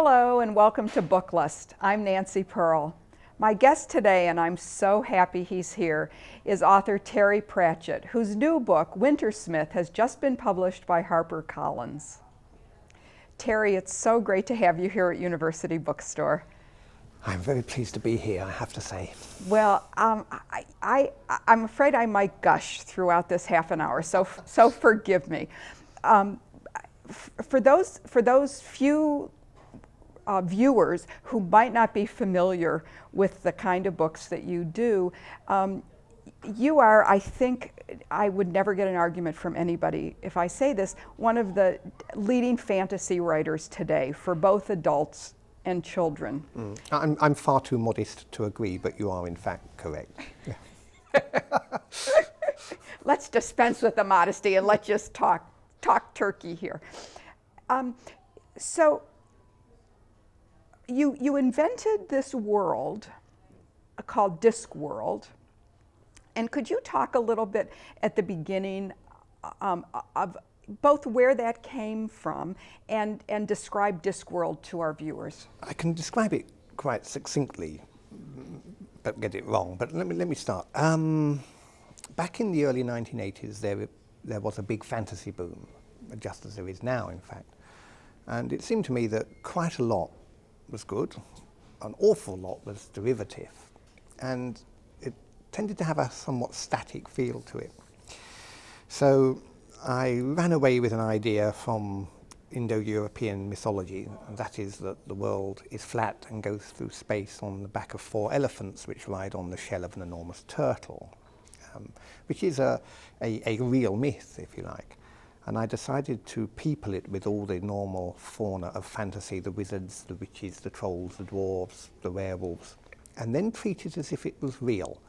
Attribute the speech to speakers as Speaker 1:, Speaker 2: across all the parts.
Speaker 1: Hello and welcome to Book List. I'm Nancy Pearl. My guest today, and I'm so happy he's here, is author Terry Pratchett, whose new book, Wintersmith, has just been published by HarperCollins. Terry, it's so great to have you here at University Bookstore.
Speaker 2: I'm very pleased to be here, I have to say.
Speaker 1: Well, I'm afraid I might gush throughout this half an hour, so forgive me. For those few viewers who might not be familiar with the kind of books that you do, you are, I think, I would never get an argument from anybody if I say this, one of the leading fantasy writers today for both adults and children.
Speaker 2: I'm far too modest to agree, but you are in fact correct.
Speaker 1: Let's dispense with the modesty and let's just talk turkey here. So you invented this world called Discworld, and could you talk a little bit at the beginning of both where that came from and describe Discworld to our viewers?
Speaker 2: I can describe it quite succinctly, but get it wrong. But let me start. Back in the early 1980s, there was a big fantasy boom, just as there is now, in fact. And it seemed to me that quite a lot was good, an awful lot was derivative, and it tended to have a somewhat static feel to it. So I ran away with an idea from Indo-European mythology, and that is that the world is flat and goes through space on the back of 4 elephants which ride on the shell of an enormous turtle, which is a real myth, if you like. And I decided to people it with all the normal fauna of fantasy, the wizards, the witches, the trolls, the dwarves, the werewolves, and then treat it as if it was real.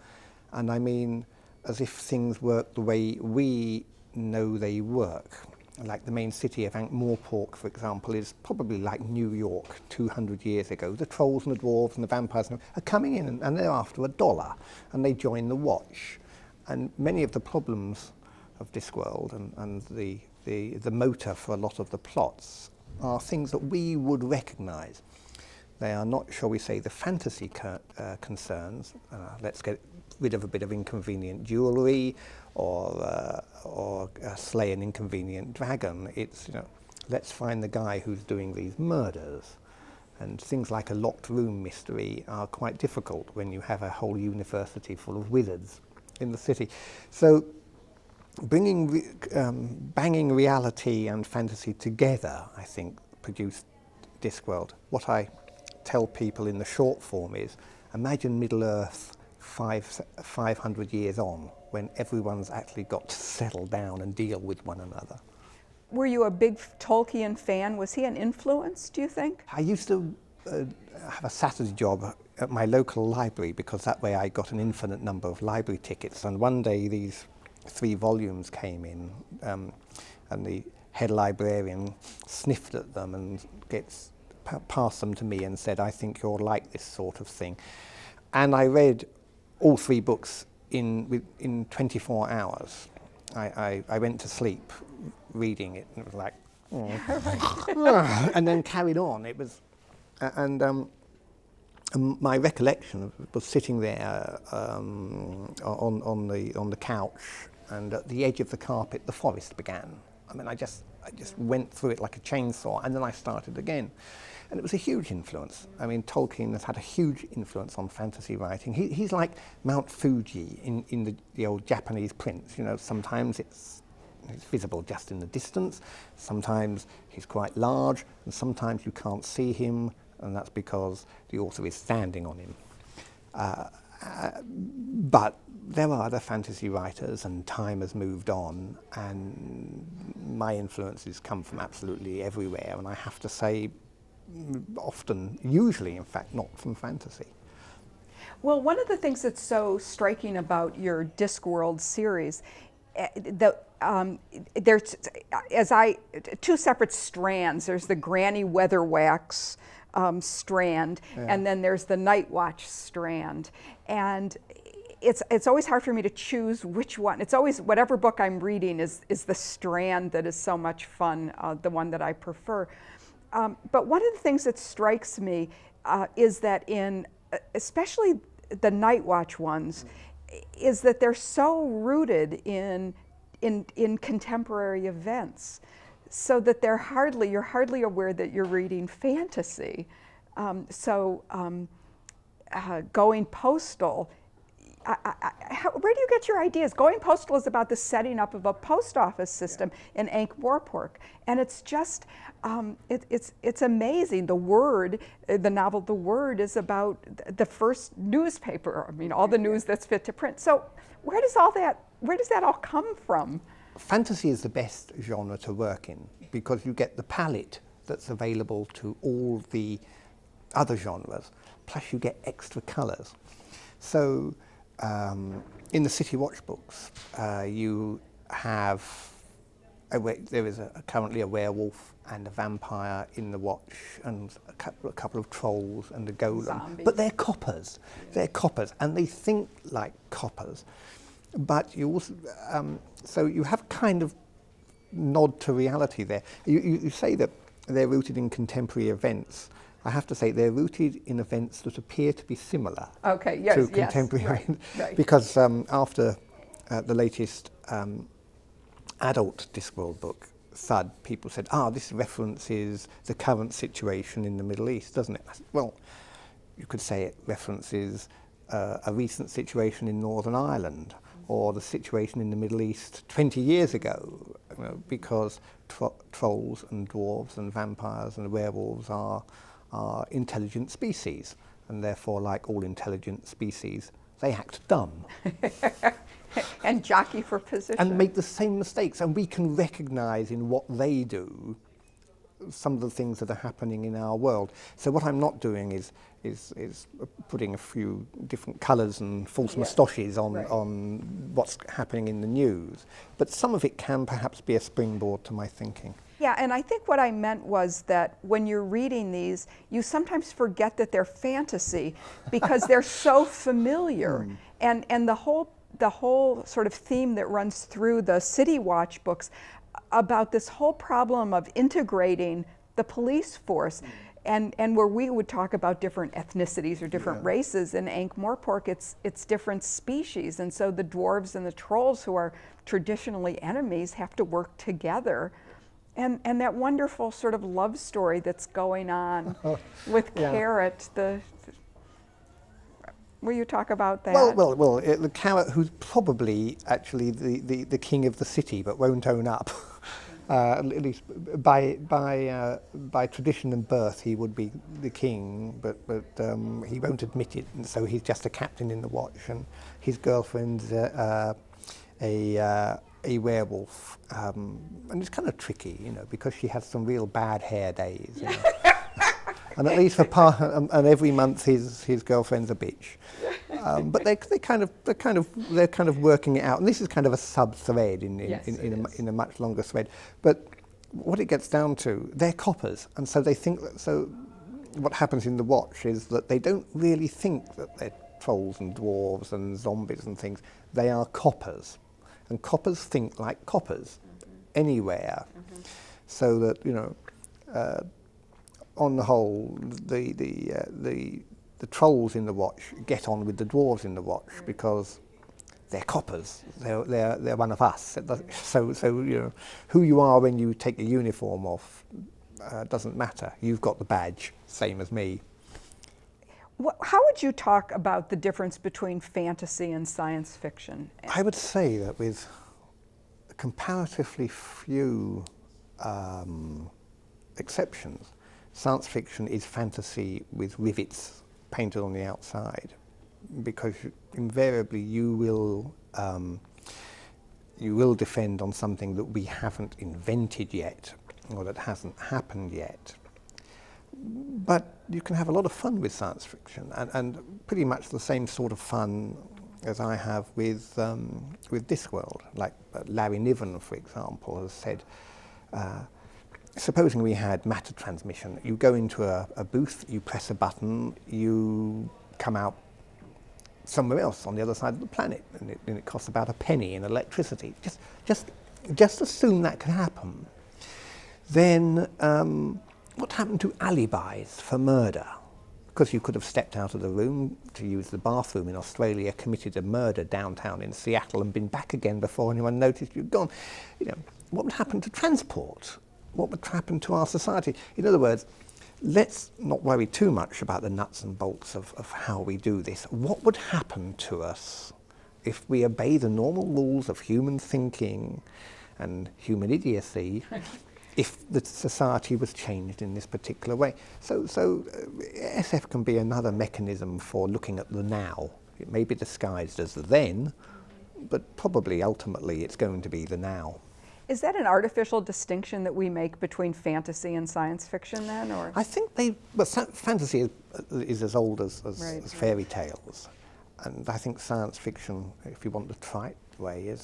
Speaker 2: And I mean, as if things work the way we know they work. Like the main city of Ankh-Morpork, for example, is probably like New York 200 years ago. The trolls and the dwarves and the vampires are coming in and they're after $1, and they join the watch. And many of the problems of Discworld and the motor for a lot of the plots are things that we would recognize. They are not, shall we say, the fantasy concerns. Let's get rid of a bit of inconvenient jewelry, or slay an inconvenient dragon. It's, let's find the guy who's doing these murders. And things like a locked room mystery are quite difficult when you have a whole university full of wizards in the city. So banging reality and fantasy together, I think, produced Discworld. What I tell people in the short form is, imagine Middle-earth 500 years on, when everyone's actually got to settle down and deal with one another.
Speaker 1: Were you a big Tolkien fan? Was he an influence, do you think?
Speaker 2: I used to have a Saturday job at my local library, because that way I got an infinite number of library tickets, and one day these 3 volumes came in, and the head librarian sniffed at them and passed them to me and said, "I think you'll like this sort of thing." And I read all 3 books in 24 hours. I went to sleep reading it, and it was like, and then carried on. It was, and my recollection was sitting there on the couch, and at the edge of the carpet, the forest began. I mean, I just went through it like a chainsaw, and then I started again. And it was a huge influence. I mean, Tolkien has had a huge influence on fantasy writing. He's like Mount Fuji in the old Japanese prints. Sometimes it's visible just in the distance, sometimes he's quite large, and sometimes you can't see him, and that's because the author is standing on him. But there are other fantasy writers, and time has moved on, and my influences come from absolutely everywhere, and I have to say, often, usually in fact, not from fantasy.
Speaker 1: Well, one of the things that's so striking about your Discworld series, there's 2 separate strands. There's the Granny Weatherwax strand, and then there's the Night Watch strand. And it's always hard for me to choose which one. It's always, whatever book I'm reading is the strand that is so much fun, the one that I prefer. But one of the things that strikes me is that especially the Night Watch ones, is that they're so rooted in contemporary events, so that you're hardly aware that you're reading fantasy. Going Postal, where do you get your ideas? Going Postal is about the setting up of a post office system in Ankh-Morpork, and it's just, it's amazing. The novel The Word is about the first newspaper. I mean, all the news that's fit to print. So where does that all come from?
Speaker 2: Fantasy is the best genre to work in because you get the palette that's available to all the other genres, plus you get extra colours. So in the City Watch books, you have there is currently a werewolf and a vampire in the Watch, and a couple of trolls and a golem.
Speaker 1: Zombies.
Speaker 2: But they're coppers. They're coppers, and they think like coppers. But you also, so you have kind of nod to reality there. You say that they're rooted in contemporary events. I have to say they're rooted in events that appear to be similar to contemporary events.
Speaker 1: Right.
Speaker 2: Because after the latest adult Discworld book, Thud, people said, this references the current situation in the Middle East, doesn't it? Well, you could say it references a recent situation in Northern Ireland, or the situation in the Middle East 20 years ago, because trolls and dwarves and vampires and werewolves are intelligent species, and therefore, like all intelligent species, they act dumb.
Speaker 1: And jockey for position.
Speaker 2: And make the same mistakes, and we can recognise in what they do some of the things that are happening in our world. So what I'm not doing is putting a few different colours and false moustaches on what's happening in the news. But some of it can perhaps be a springboard to my thinking.
Speaker 1: Yeah, and I think what I meant was that when you're reading these, you sometimes forget that they're fantasy because they're so familiar. And the whole sort of theme that runs through the City Watch books about this whole problem of integrating the police force, and where we would talk about different ethnicities or different races, in Ankh-Morpork it's different species, and so the dwarves and the trolls, who are traditionally enemies, have to work together. And that wonderful sort of love story that's going on with Carrot, will you talk about that?
Speaker 2: Well, the Carrot, who's probably actually the king of the city, but won't own up. At least by tradition and birth, he would be the king, but he won't admit it, and so he's just a captain in the Watch, and his girlfriend's a werewolf, and it's kind of tricky, because she has some real bad hair days. And at least and every month his girlfriend's a bitch. But they're kind of working it out, and this is kind of a sub thread in a much longer thread. But what it gets down to, they're coppers, and so they think that. So what happens in the Watch is that they don't really think that they're trolls and dwarves and zombies and things. They are coppers, and coppers think like coppers anywhere. So that on the whole, the trolls in the Watch get on with the dwarves in the Watch because they're coppers. They're one of us. So who you are when you take the uniform off doesn't matter. You've got the badge, same as me.
Speaker 1: How would you talk about the difference between fantasy and science fiction?
Speaker 2: I would say that with comparatively few exceptions, science fiction is fantasy with rivets painted on the outside, because invariably you will defend on something that we haven't invented yet, or that hasn't happened yet. But you can have a lot of fun with science fiction, and pretty much the same sort of fun as I have with Discworld. Like Larry Niven, for example, has said, supposing we had matter transmission, you go into a booth, you press a button, you come out somewhere else on the other side of the planet, and it costs about a penny in electricity. Just assume that could happen. Then what happened to alibis for murder? Because you could have stepped out of the room to use the bathroom in Australia, committed a murder downtown in Seattle and been back again before anyone noticed you'd gone. You know, what would happen to transport? What would happen to our society? In other words, let's not worry too much about the nuts and bolts of how we do this. What would happen to us if we obey the normal rules of human thinking and human idiocy if the society was changed in this particular way? So SF can be another mechanism for looking at the now. It may be disguised as the then, but probably ultimately it's going to be the now.
Speaker 1: Is that an artificial distinction that we make between fantasy and science fiction then? Or?
Speaker 2: I think fantasy is as old as fairy tales. And I think science fiction, if you want the trite way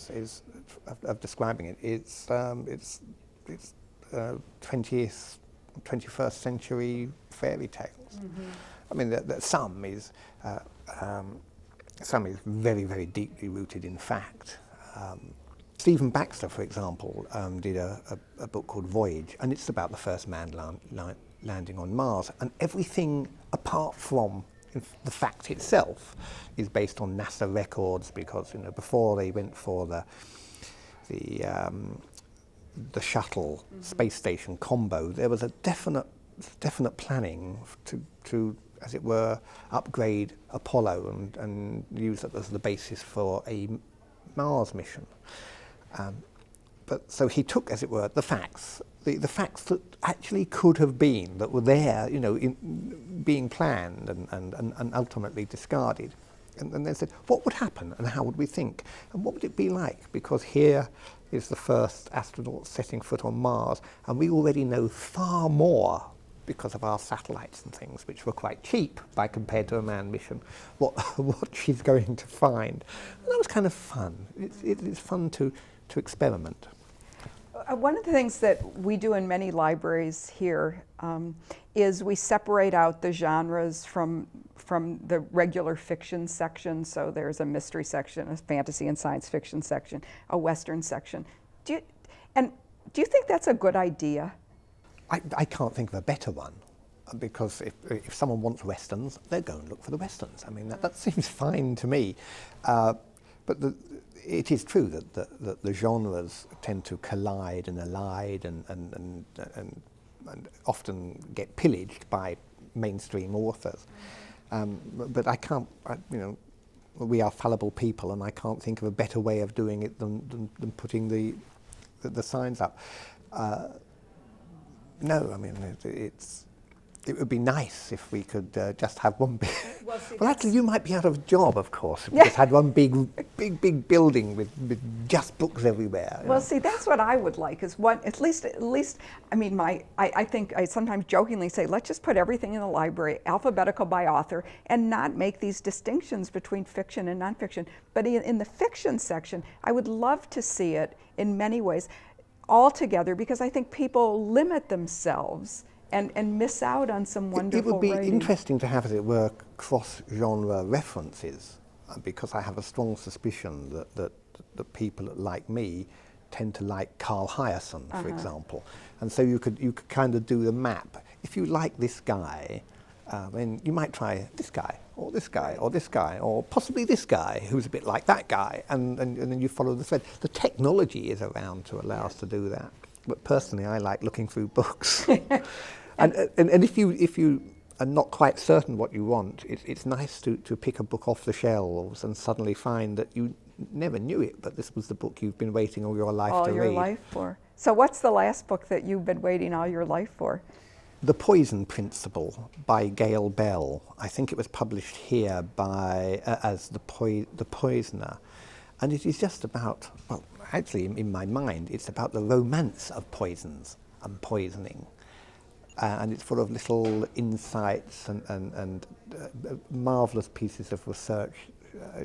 Speaker 2: of describing it, it's 20th, 21st century fairy tales. Mm-hmm. I mean, some is very, very deeply rooted in fact. Stephen Baxter, for example, did a book called Voyage, and it's about the first man landing on Mars, and everything apart from the fact itself is based on NASA records, because before they went for the shuttle space station combo, there was a definite planning to, as it were, upgrade Apollo and use it as the basis for a Mars mission. But so he took, as it were, the facts that actually could have been, that were there, being planned and ultimately discarded. And then said, what would happen and how would we think? And what would it be like? Because here is the first astronaut setting foot on Mars, and we already know far more because of our satellites and things, which were quite cheap by compared to a manned mission, what she's going to find. And that was kind of fun. It's fun to experiment.
Speaker 1: One of the things that we do in many libraries here is we separate out the genres from the regular fiction section. So there's a mystery section, a fantasy and science fiction section, a Western section. Do you think that's a good idea?
Speaker 2: I can't think of a better one, because if someone wants Westerns, they'll go and look for the Westerns. I mean, that seems fine to me. But it is true that the genres tend to collide and allied and often get pillaged by mainstream authors. But I can't, we are fallible people, and I can't think of a better way of doing it than putting the signs up. No, I mean, it would be nice if we could just have one big... Well, actually, you might be out of a job, of course, if we just had one big building with just books everywhere.
Speaker 1: Well, see, that's what I would like, is one, at least, I mean, I think I sometimes jokingly say, let's just put everything in the library, alphabetical by author, and not make these distinctions between fiction and nonfiction. But in the fiction section, I would love to see it in many ways all together, because I think people limit themselves and miss out on some wonderful
Speaker 2: It would be
Speaker 1: writing.
Speaker 2: interesting to have, as it were, cross-genre references, because I have a strong suspicion that people like me tend to like Carl Hiaasen, for example. And so you could kind of do the map. If you like this guy, then you might try this guy, or this guy, or this guy, or possibly this guy who's a bit like that guy, and then you follow the thread. The technology is around to allow us to do that. But personally, I like looking through books. and if you are not quite certain what you want, it's nice to pick a book off the shelves and suddenly find that you never knew it, but this was the book you've been waiting all your life to read.
Speaker 1: All your life for. So what's the last book that you've been waiting all your life for?
Speaker 2: The Poison Principle by Gail Bell. I think it was published here by as The Poisoner. And it is just about, well, actually in my mind, it's about the romance of poisons and poisoning. And it's full of little insights and marvellous pieces of research.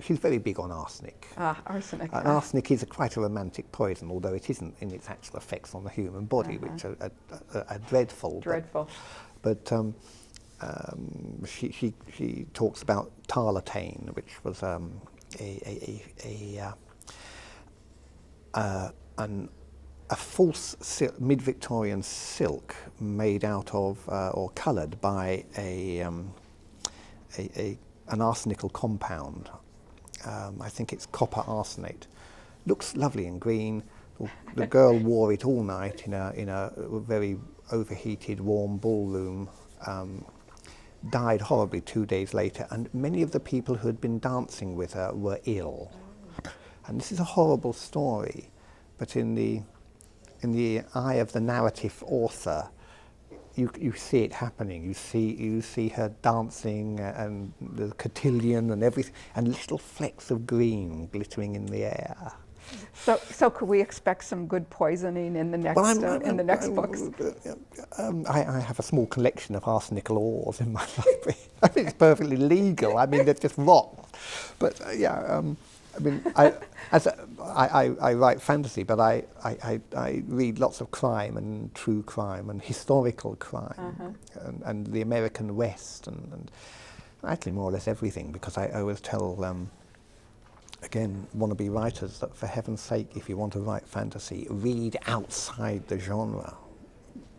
Speaker 2: She's very big on arsenic.
Speaker 1: Arsenic.
Speaker 2: Arsenic is quite a romantic poison, although it isn't in its actual effects on the human body, which are dreadful.
Speaker 1: Dreadful.
Speaker 2: But she talks about tarlatan, which was an a false mid-Victorian silk made out of or coloured by an arsenical compound. I think it's copper arsenate. Looks lovely and green. The girl wore it all night in a very overheated, warm ballroom. Died horribly 2 days later, and many of the people who had been dancing with her were ill. And this is a horrible story, but in the eye of the narrative author, you see it happening. You see her dancing and the cotillion and everything, and little flecks of green glittering in the air.
Speaker 1: So could we expect some good poisoning in the next books?
Speaker 2: I have a small collection of arsenical ores in my library. I mean, it's perfectly legal. I mean, they're just rocks. But I mean, I write fantasy, but I read lots of crime and true crime and historical crime and the American West and actually more or less everything, because I always tell again, wannabe writers that for heaven's sake, if you want to write fantasy, read outside the genre,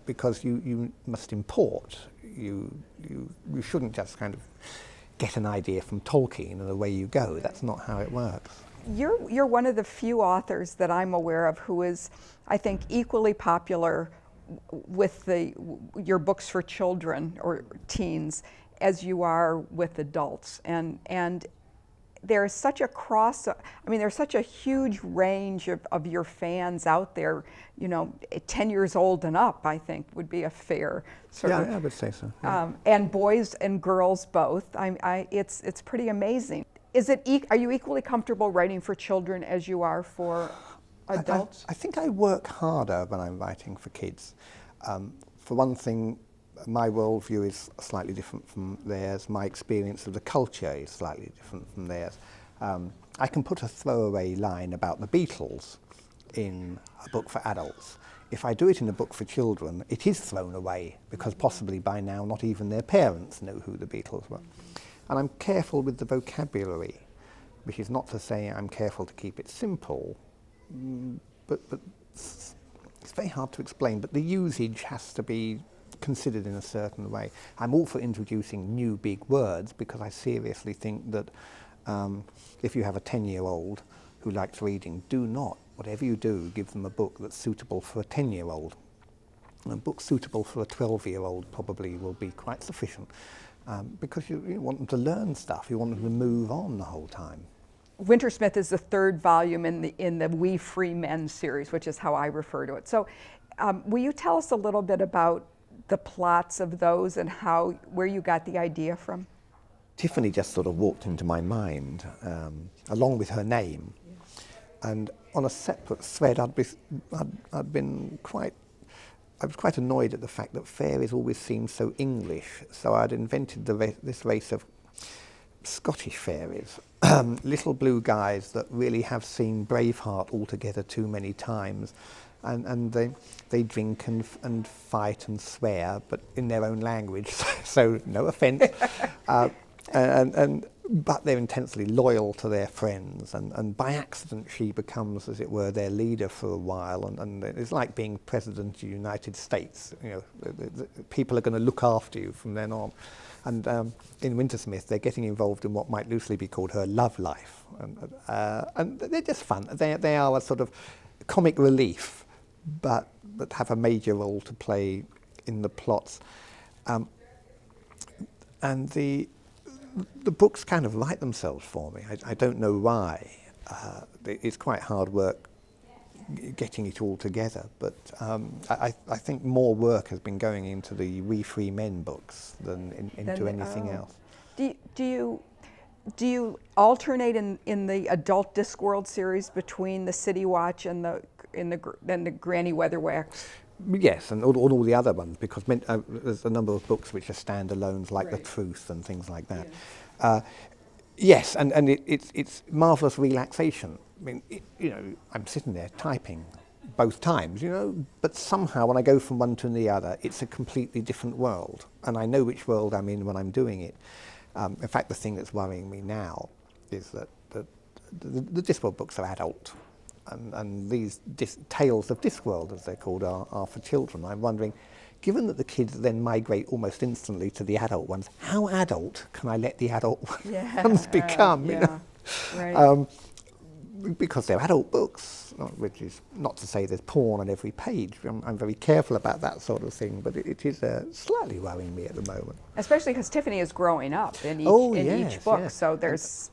Speaker 2: because you must import. You shouldn't just kind of get an idea from Tolkien and away you go. That's not how it works.
Speaker 1: You're one of the few authors that I'm aware of who is, I think, equally popular with your books for children or teens as you are with adults, and there's such a there's such a huge range of your fans out there. 10 years old and up, I think, would be a fair sort of.
Speaker 2: Yeah, I would say so. Yeah.
Speaker 1: And boys and girls both. It's pretty amazing. Are you equally comfortable writing for children as you are for adults?
Speaker 2: I think I work harder when I'm writing for kids. For one thing, my worldview is slightly different from theirs. My experience of the culture is slightly different from theirs. I can put a throwaway line about the Beatles in a book for adults. If I do it in a book for children, it is thrown away, because possibly by now not even their parents know who the Beatles were. And I'm careful with the vocabulary, which is not to say I'm careful to keep it simple, but it's very hard to explain, but the usage has to be considered in a certain way. I'm all for introducing new big words, because I seriously think that if you have a 10-year-old who likes reading, do not, whatever you do, give them a book that's suitable for a 10-year-old. A book suitable for a 12-year-old probably will be quite sufficient, because you want them to learn stuff, you want them to move on the whole time.
Speaker 1: Wintersmith is the third volume in the We Free Men series, which is how I refer to it. So will you tell us a little bit about the plots of those and where you got the idea from?
Speaker 2: Tiffany just sort of walked into my mind, along with her name. And on a separate thread, I was quite annoyed at the fact that fairies always seemed so English. So I'd invented this race of Scottish fairies, little blue guys that really have seen Braveheart altogether too many times. And they drink and fight and swear, but in their own language, so no offence. But they're intensely loyal to their friends, and by accident she becomes, as it were, their leader for a while, and it's like being president of the United States. The people are going to look after you from then on. And in Wintersmith, they're getting involved in what might loosely be called her love life, and they're just fun. They are a sort of comic relief, but have a major role to play in the plots. And the books kind of write themselves for me. I don't know why. It's quite hard work getting it all together, but I think more work has been going into the We Free Men books than into anything else.
Speaker 1: Do you alternate in the adult Discworld series between the City Watch and the Granny Weatherwax?
Speaker 2: Yes, and all the other ones, because there's a number of books which are standalones, like The Truth and things like that. Yeah. Yes, and it's marvellous relaxation. I mean, I'm sitting there typing both times, but somehow when I go from one to the other, it's a completely different world, and I know which world I'm in when I'm doing it. In fact, the thing that's worrying me now is that the Discworld books are adult, and these tales of Discworld, as they're called, are for children. I'm wondering, given that the kids then migrate almost instantly to the adult ones, how adult can I let the adult ones become?
Speaker 1: Yeah,
Speaker 2: You know?
Speaker 1: right.
Speaker 2: Because they're adult books, which is not to say there's porn on every page. I'm very careful about that sort of thing, but it is slightly worrying me at the moment.
Speaker 1: Especially because Tiffany is growing up in each, each book, so there's...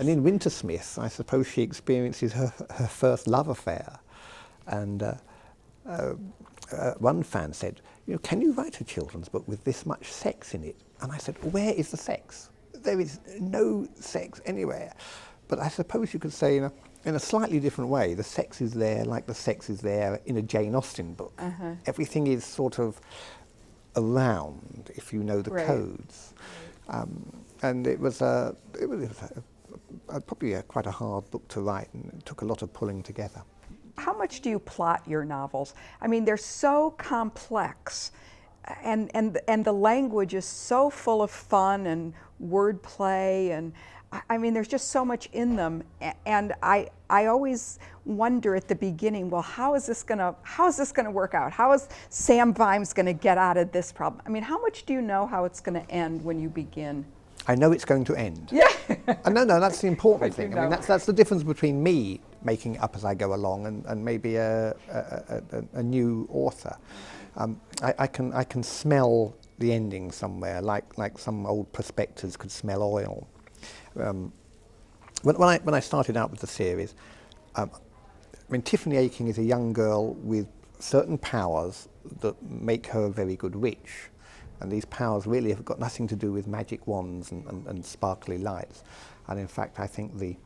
Speaker 2: And in Wintersmith, I suppose she experiences her first love affair. And one fan said, you know, can you write a children's book with this much sex in it? And I said, where is the sex? There is no sex anywhere. But I suppose you could say, in a slightly different way, the sex is there like the sex is there in a Jane Austen book. Everything is sort of around if you know the codes. And it was probably quite a hard book to write, and it took a lot of pulling together.
Speaker 1: How much do you plot your novels? I mean, they're so complex, and the language is so full of fun and wordplay, and I mean, there's just so much in them, and I always wonder at the beginning, well, how is this gonna work out? How is Sam Vimes gonna get out of this problem? I mean, how much do you know how it's gonna end when you begin?
Speaker 2: I know it's going to end.
Speaker 1: Yeah.
Speaker 2: No, that's the important thing. I mean, that's the difference between me making it up as I go along and maybe a new author. I can smell the ending somewhere, like some old prospectors could smell oil. When I started out with the series, I mean, Tiffany Aching is a young girl with certain powers that make her a very good witch. And these powers really have got nothing to do with magic wands and sparkly lights. And in fact, I think the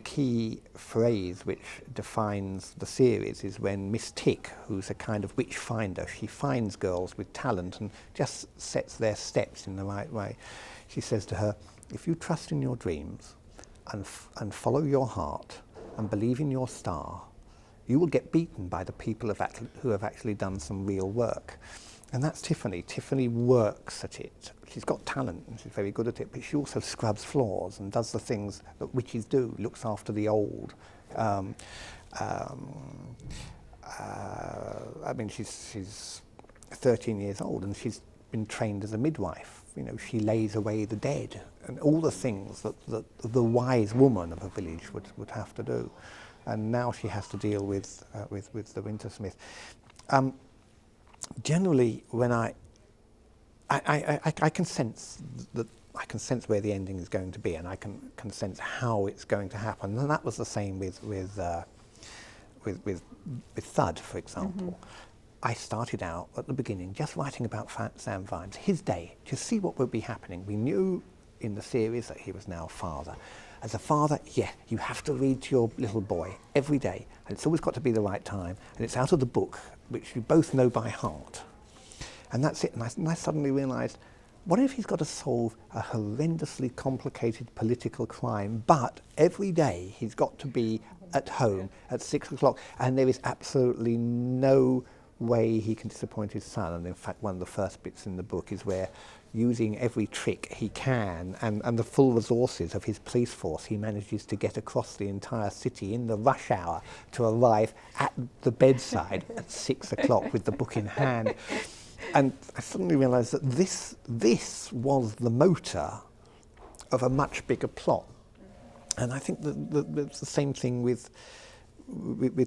Speaker 2: key phrase which defines the series is when Miss Tick, who's a kind of witch finder, she finds girls with talent and just sets their steps in the right way. She says to her, if you trust in your dreams and follow your heart and believe in your star, you will get beaten by the people who have actually done some real work. And that's Tiffany. Tiffany works at it. She's got talent and she's very good at it, but she also scrubs floors and does the things that witches do, looks after the old. I mean, she's 13 years old and she's been trained as a midwife. You know, she lays away the dead and all the things that the wise woman of a village would have to do. And now she has to deal with the Wintersmith. Generally, when I can sense that I can sense where the ending is going to be, and I can sense how it's going to happen. And that was the same with Thud, for example. I started out at the beginning just writing about Sam Vimes, his day, to see what would be happening. We knew in the series that he was now a father. As a father, yeah, you have to read to your little boy every day, and it's always got to be the right time, and it's out of the book, which you both know by heart. And that's it. And I suddenly realised, what if he's got to solve a horrendously complicated political crime, but every day he's got to be at home at 6 o'clock, and there is absolutely no way he can disappoint his son. And in fact, one of the first bits in the book is where, using every trick he can and the full resources of his police force, he manages to get across the entire city in the rush hour to arrive at the bedside at 6 o'clock with the book in hand. And I suddenly realised that this was the motor of a much bigger plot. And I think that it's the same thing with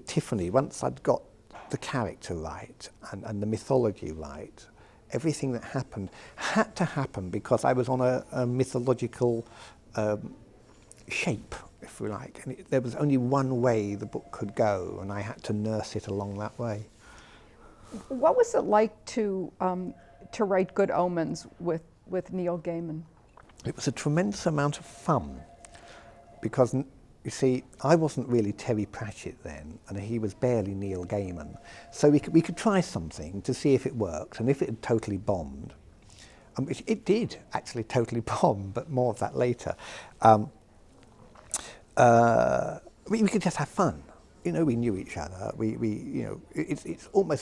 Speaker 2: Tiffany. Once I'd got the character right and the mythology right, everything that happened had to happen because I was on a mythological shape, if we like. And there was only one way the book could go, and I had to nurse it along that way.
Speaker 1: What was it like to write Good Omens with Neil Gaiman?
Speaker 2: It was a tremendous amount of fun because, you see, I wasn't really Terry Pratchett then, and he was barely Neil Gaiman. So we could try something to see if it worked, and if it had totally bombed, it did actually totally bomb, but more of that later. We could just have fun. You know, we knew each other. You know,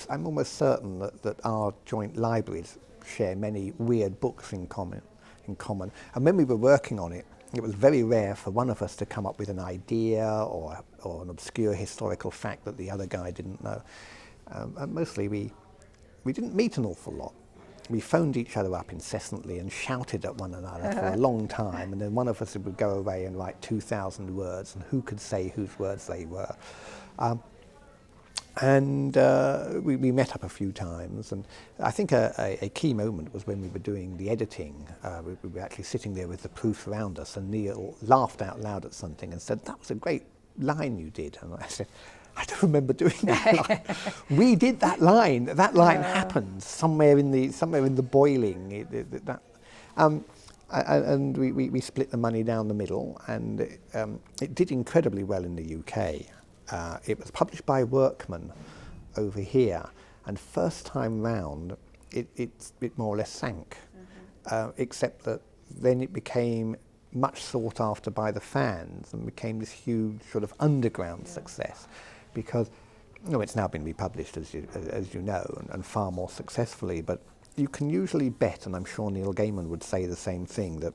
Speaker 2: I'm almost certain that our joint libraries share many weird books in common. And when we were working on it, it was very rare for one of us to come up with an idea or an obscure historical fact that the other guy didn't know. And mostly we didn't meet an awful lot. We phoned each other up incessantly and shouted at one another for a long time, and then one of us would go away and write 2,000 words, and who could say whose words they were. We met up a few times, and I think a key moment was when we were doing the editing. We were actually sitting there with the proofs around us, and Neil laughed out loud at something and said, "That was a great line you did." And I said, "I don't remember doing that line." We did that line. That line happened somewhere in the boiling. And we split the money down the middle, and it did incredibly well in the UK. It was published by Workman over here, and first time round it more or less sank, except that then it became much sought after by the fans and became this huge sort of underground success, because it's now been republished, as you know, and far more successfully, but you can usually bet, and I'm sure Neil Gaiman would say the same thing, that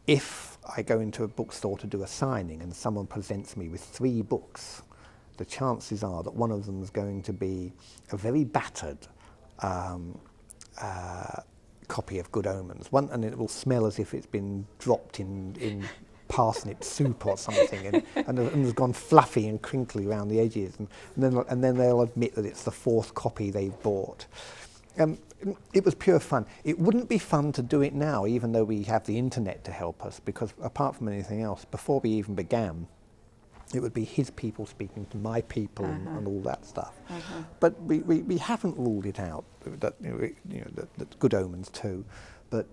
Speaker 2: if I go into a bookstore to do a signing and someone presents me with 3 books, the chances are that one of them is going to be a very battered copy of Good Omens, and it will smell as if it's been dropped in parsnip soup or something, and has gone fluffy and crinkly around the edges, and then they'll admit that it's the 4th copy they've bought. It was pure fun. It wouldn't be fun to do it now, even though we have the internet to help us, because apart from anything else, before we even began, it would be his people speaking to my people and all that stuff. But we haven't ruled it out, that, that Good Omens too, but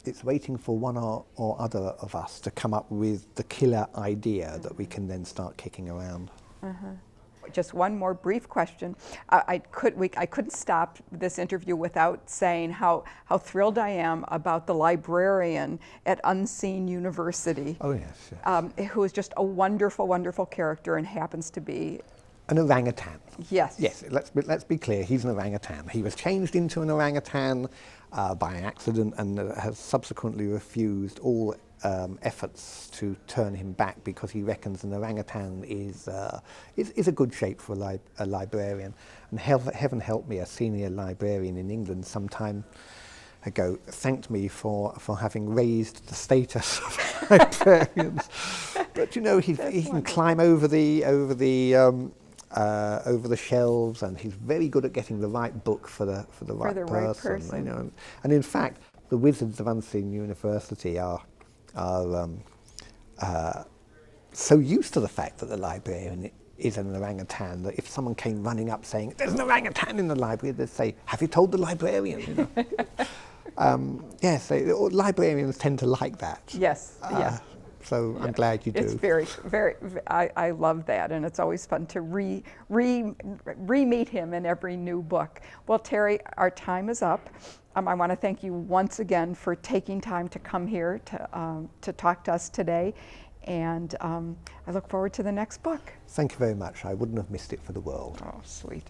Speaker 2: it's waiting for one or other of us to come up with the killer idea that we can then start kicking around.
Speaker 1: Just one more brief question. I couldn't stop this interview without saying how thrilled I am about the librarian at Unseen University.
Speaker 2: Oh yes.
Speaker 1: Who is just a wonderful, wonderful character and happens to be
Speaker 2: an orangutan.
Speaker 1: Yes.
Speaker 2: Yes. Let's be clear. He's an orangutan. He was changed into an orangutan by accident, and has subsequently refused all efforts to turn him back, because he reckons an orangutan is a good shape for a librarian. And heaven help me, a senior librarian in England some time ago thanked me for having raised the status of librarians. But he can climb over the shelves, and he's very good at getting the right book for the right person. And in fact, the wizards of Unseen University are so used to the fact that the librarian is an orangutan that if someone came running up saying, "There's an orangutan in the library," they'd say, "Have you told the librarian?" Yes, librarians tend to like that.
Speaker 1: Yes, yes.
Speaker 2: So I'm glad you do.
Speaker 1: It's very, very, I love that, and it's always fun to re-meet him in every new book. Well, Terry, our time is up. I want to thank you once again for taking time to come here to talk to us today, and I look forward to the next book.
Speaker 2: Thank you very much. I wouldn't have missed it for the world.
Speaker 1: Oh, sweet.